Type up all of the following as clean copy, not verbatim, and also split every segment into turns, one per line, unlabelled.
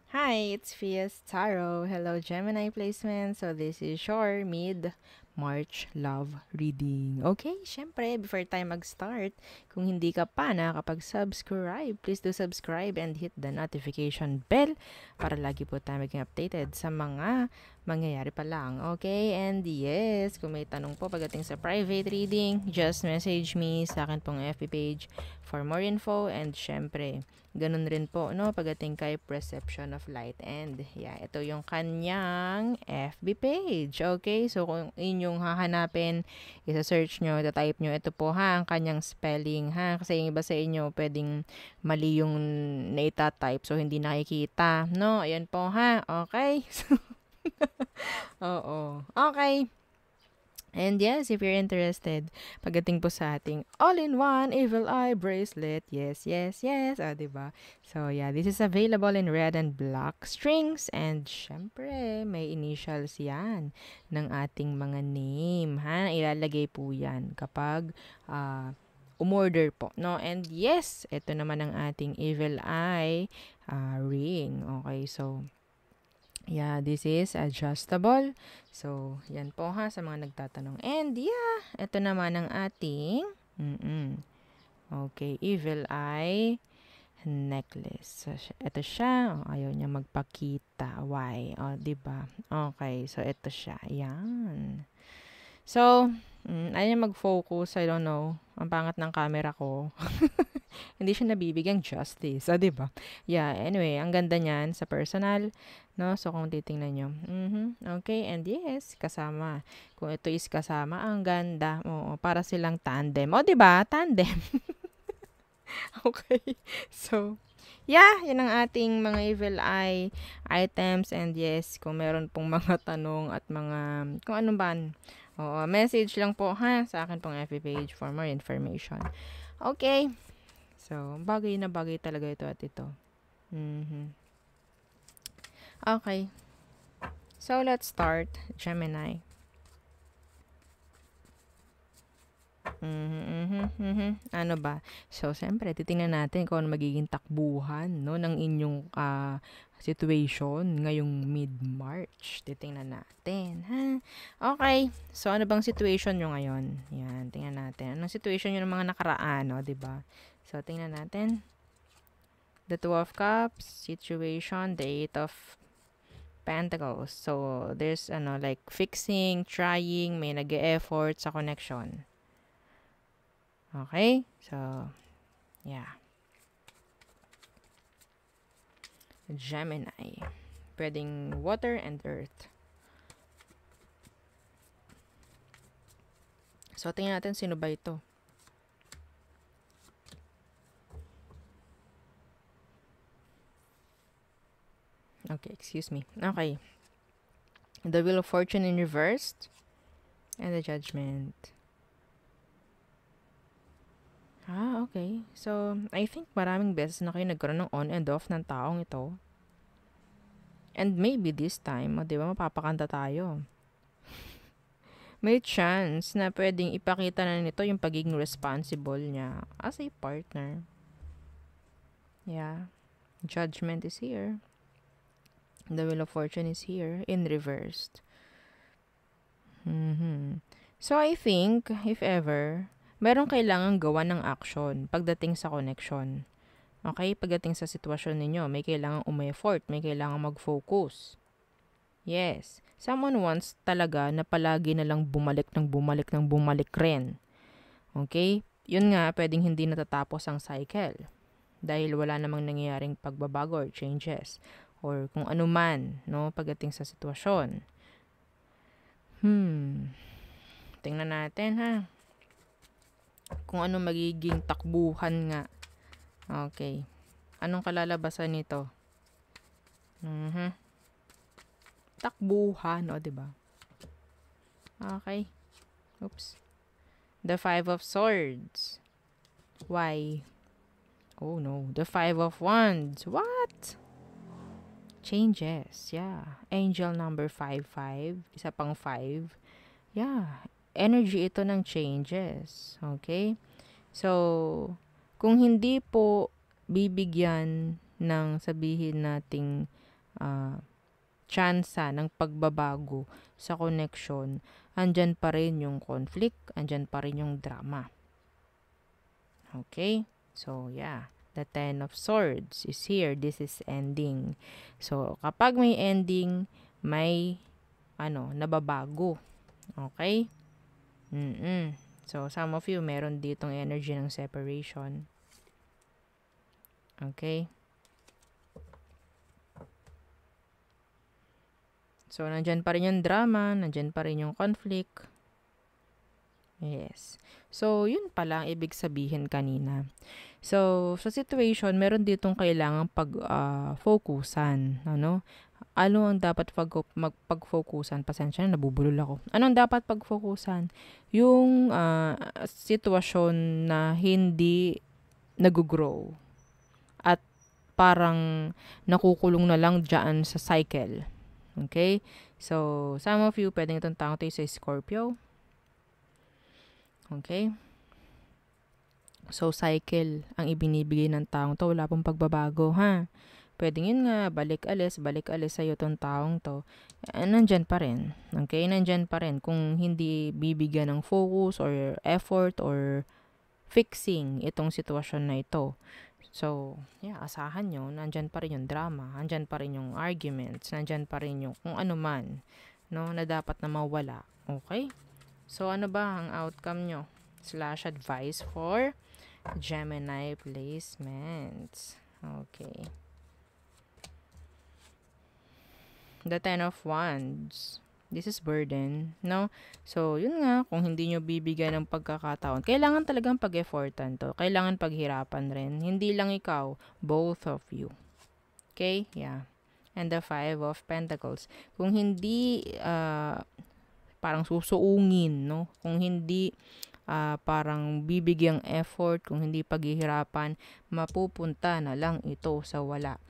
Hi, it's Fias Taro. Hello, Gemini placement. So, this is your mid-March love reading. Okay, syempre, before tayo mag-start, kung hindi ka pa nakakapag-subscribe, please do subscribe and hit the notification bell para lagi po tayo maging updated sa mga mangyayari pa lang. Okay, and yes, kung may tanong po pagdating sa private reading, just message me sa akin pong FB page for more info and syempre, ganun rin po, no, pagdating kay Perception of Light. And, yeah, ito yung kanyang FB page. Okay? So, kung inyong hahanapin, isa-search nyo, type nyo, ito po ha, ang kanyang spelling ha. Kasi yung iba sa inyo, pwedeng mali yung naita-type, so hindi nakikita. No? Ayan po ha. Okay? Oo. Okay. And yes, if you're interested, pagdating po sa ating all-in-one Evil Eye bracelet, yes, yes, yes, diba? So, yeah, this is available in red and black strings, and syempre, may initials yan ng ating mga name, ha? Ilalagay po yan kapag umorder po, no? And yes, ito naman ang ating Evil Eye ring, okay? So, yeah, this is adjustable. So, yan po ha sa mga nagtatanong. And yeah, ito naman ang ating okay, Evil Eye necklace. So, ito siya. Ayaw niya magpakita. Why? O, diba? Okay, so ito siya. Yan. So, ayaw niya mag-focus. I don't know. Ang pangat ng camera ko. Hindi siya nabibigyang justice. Diba? Yeah, anyway, ang ganda niyan sa personal, no? So, kung titingnan nyo. Okay, and yes, kasama. Kung ito is kasama, ang ganda. Oo, para silang tandem. O, diba? Tandem. Okay. So, yeah, yan ang ating mga Evil Eye items. And yes, kung meron pong mga tanong at mga, kung ano ba, oo, message lang po ha sa akin pong FB page for more information. Okay. So, bagay na bagay talaga ito at ito. Okay. So, let's start. Gemini. Ano ba? So, siyempre, titingnan natin kung ano magiging takbuhan, no, ng inyong situation ngayong mid-March. Titingnan natin, ha? Okay. So, ano bang situation nyo ngayon? Yan, tingnan natin. Anong situation nyo ng mga nakaraan, no? Diba? So, tingnan natin. The Two of Cups, situation, the Eight of Pentacles. So, there's, like, fixing, trying, may nag-e-effort sa connection. Okay? So, yeah. Gemini. Pwedeng water and earth. So, tingnan natin sino ba ito. Okay, excuse me. Okay. The Wheel of Fortune in reversed. And the Judgment. Okay. So, I think maraming beses na kayo nagkaroon ng on and off ng taong ito. And maybe this time, di ba, mapapakanta tayo. May chance na pwedeng ipakita na nito yung pagiging responsible niya as a partner. Yeah. Judgment is here. The Wheel of Fortune is here in reversed. So, I think, if ever, meron kailangan gawa ng action pagdating sa connection. Okay? Pagdating sa sitwasyon ninyo, may kailangan umeffort, may kailangan mag-focus. Yes. Someone wants talaga na palagi na lang bumalik rin. Okay? Yun nga, pwedeng hindi natatapos ang cycle. Dahil wala namang nangyayaring pagbabago or changes. Or kung ano man, no? Pagdating sa sitwasyon. Tingnan natin, ha? Kung ano magiging takbuhan nga. Okay. Anong kalalabasan nito? Takbuhan, o, diba? Okay. Oops. The Five of Swords. Why? Oh, no. The Five of Wands. What? Changes. Yeah. Angel number 55. Isa pang 5. Yeah. Energy ito ng changes. Okay? So, kung hindi po bibigyan ng sabihin nating tsansa ng pagbabago sa connection, andyan pa rin yung conflict, andyan pa rin yung drama. Okay? So, yeah. The Ten of Swords is here. This is ending. So, kapag may ending, may nababago. Okay? So, some of you, meron ditong energy ng separation. Okay? So, nandyan pa rin yung drama, nandyan pa rin yung conflict. Yes. So, yun pala ang ibig sabihin kanina. So, sa situation, meron ditong kailangang pag-focusan. Ano ang dapat pag-focusan? Pasensya na, nabubulol ako. Anong dapat pag-focusan? Yung sitwasyon na hindi nag-grow at parang nakukulong na lang dyan sa cycle. Okay? So, some of you, pwedeng itong tao tayo sa Scorpio. Okay? So, cycle ang ibinibigay ng taong to. Wala pong pagbabago, ha? Pwedeng yun nga, balik-alis sa'yo tong taong to. Nandyan pa rin. Okay? Nandyan pa rin. Kung hindi bibigyan ng focus or effort or fixing itong sitwasyon na ito. So, yeah, asahan nyo, nandyan pa rin yung drama, nandyan pa rin yung arguments, nandyan pa rin yung kung ano man, no, na dapat na mawala. Okay? So, ano ba ang outcome nyo? /advice for Gemini placements. Okay. The Ten of Wands. This is burden, no? So, yun nga, kung hindi nyo bibigyan ng pagkakataon, kailangan talagang pag-effortan to. Kailangan paghirapan rin. Hindi lang ikaw, both of you. Okay? Yeah. And the Five of Pentacles. Kung hindi, parang susuungin, no? Kung hindi, parang bibigyang effort, kung hindi paghihirapan, mapupunta na lang ito sa wala.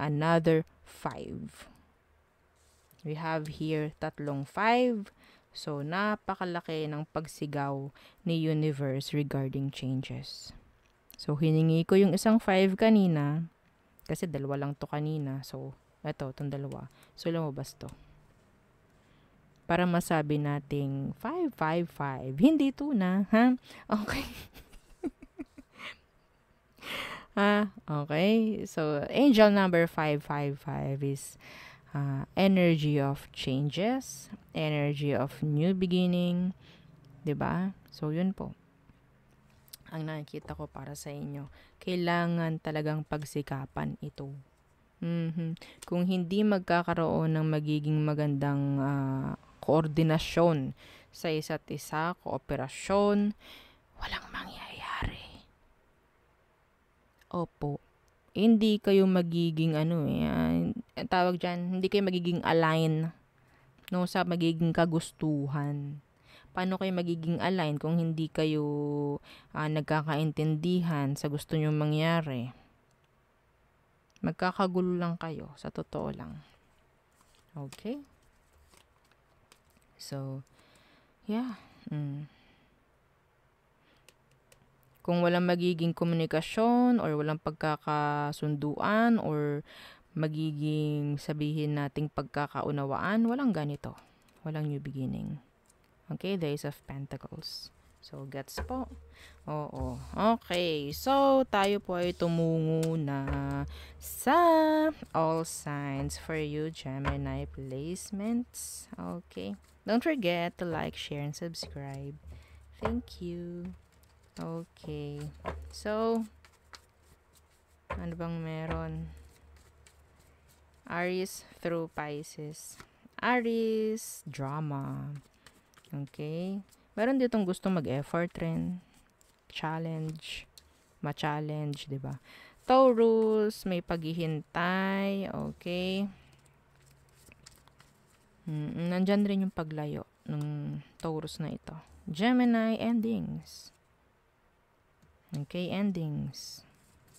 Another 5. We have here tatlong 5. So, napakalaki ng pagsigaw ni universe regarding changes. So, hiningi ko yung isang 5 kanina. Kasi dalawa lang to kanina. So, itong dalawa. So, lumabas to. Para masabi nating 5, 5, 5. Hindi 2 na, ha? Okay. Okay. So, angel number 555 is energy of changes, energy of new beginning, 'di ba? So, yun po. Ang nakikita ko para sa inyo. Kailangan talagang pagsikapan ito. Kung hindi magkakaroon ng magiging magandang koordinasyon sa isa't isa, kooperasyon, walang mangyayari. Opo. Hindi kayo magiging tawag dyan, hindi kayo magiging align, no, sa magiging kagustuhan. Paano kayo magiging align kung hindi kayo nagkakaintindihan sa gusto nyong mangyari? Magkakagulo lang kayo, sa totoo lang. Okay? So, yeah. Kung walang magiging komunikasyon or walang pagkakasunduan or magiging sabihin nating pagkakaunawaan, walang ganito. Walang new beginning. Okay, the Ace of Pentacles. So, gets po. Oo. Okay. So, tayo po ay tumungo na sa all signs for you, Gemini placements. Okay. Don't forget to like, share, and subscribe. Thank you. Okay. So, ano bang meron? Aries through Pisces. Aries, drama. Okay. Meron ditong gusto mag-effort rin. Challenge. Ma-challenge, diba? Taurus, may paghihintay. Okay. Nandyan rin yung paglayo ng Taurus na ito. Gemini, endings. Okay, endings.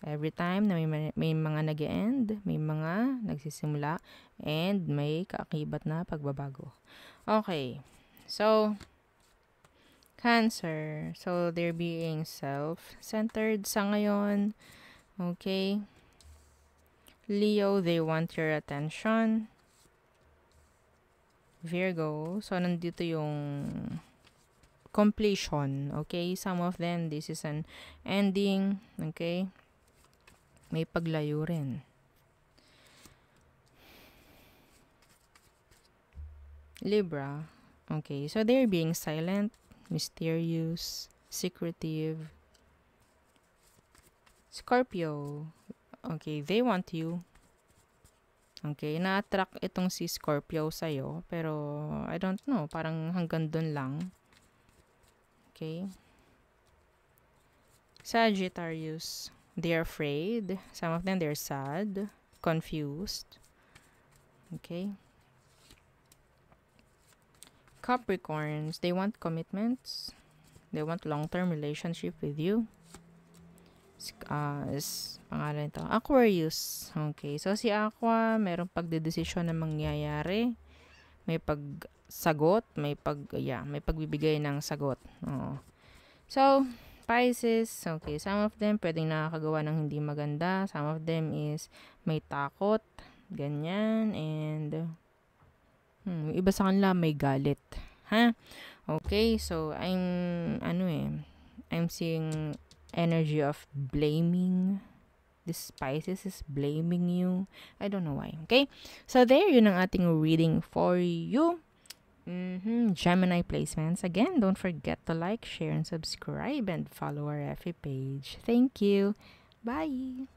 Every time na may mga nag-e-end, may mga nagsisimula, and may kaakibat na pagbabago. Okay. So, Cancer. So, they're being self-centered sa ngayon. Okay. Leo, they want your attention. Virgo, so nandito yung completion, okay? Some of them, this is an ending, okay? May paglayo rin. Libra, okay, so they're being silent, mysterious, secretive. Scorpio, okay, they want you. Okay, na-attract itong si Scorpio sa'yo, pero I don't know, parang hanggang dun lang. Okay. Sagittarius, they're afraid. Some of them, they're sad, confused. Okay. Capricorns, they want commitments. They want long-term relationship with you. Pangalan ito, Aquarius. Okay, so si Aqua, merong pagdedesisyon na mangyayari. May pagsagot, may pagbibigay ng sagot. So, Pisces, okay, some of them pwedeng nakakagawa ng hindi maganda. Some of them is may takot, ganyan, and iba sa kanila may galit. Ha? Okay, so I'm seeing energy of blaming. This Pisces is blaming you. I don't know why. Okay? So there, yun ang ating reading for you. Gemini placements. Again, don't forget to like, share, and subscribe, and follow our FB page. Thank you. Bye.